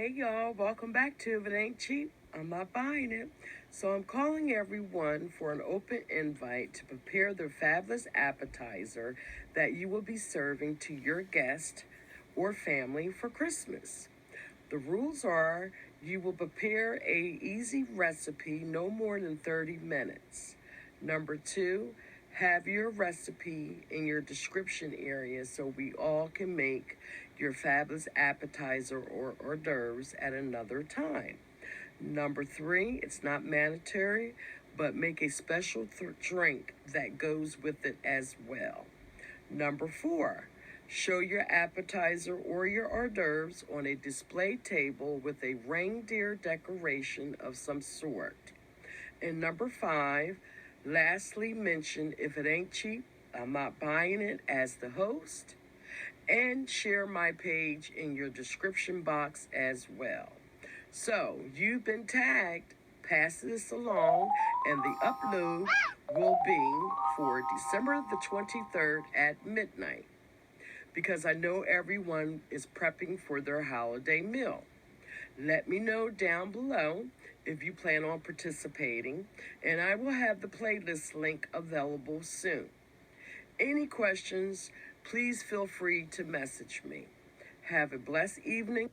Hey y'all, welcome back to If It Ain't Cheap, I'm Not Buying It. So I'm calling everyone for an open invite to prepare their fabulous appetizer that you will be serving to your guest or family for Christmas. The rules are you will prepare a easy recipe no more than 30 minutes. Number 2, have your recipe in your description area so we all can make your fabulous appetizer or hors d'oeuvres at another time. Number 3, it's not mandatory, but make a special drink that goes with it as well. Number 4, show your appetizer or your hors d'oeuvres on a display table with a reindeer decoration of some sort. And number 5, lastly, mention If It Ain't Cheap, I'm Not Buying It as the host, and share my page in your description box as well. So, you've been tagged. Pass this along, and the upload will be for December the 23rd at midnight, because I know everyone is prepping for their holiday meal. Let me know down below if you plan on participating, and I will have the playlist link available soon. Any questions, please feel free to message me. Have a blessed evening.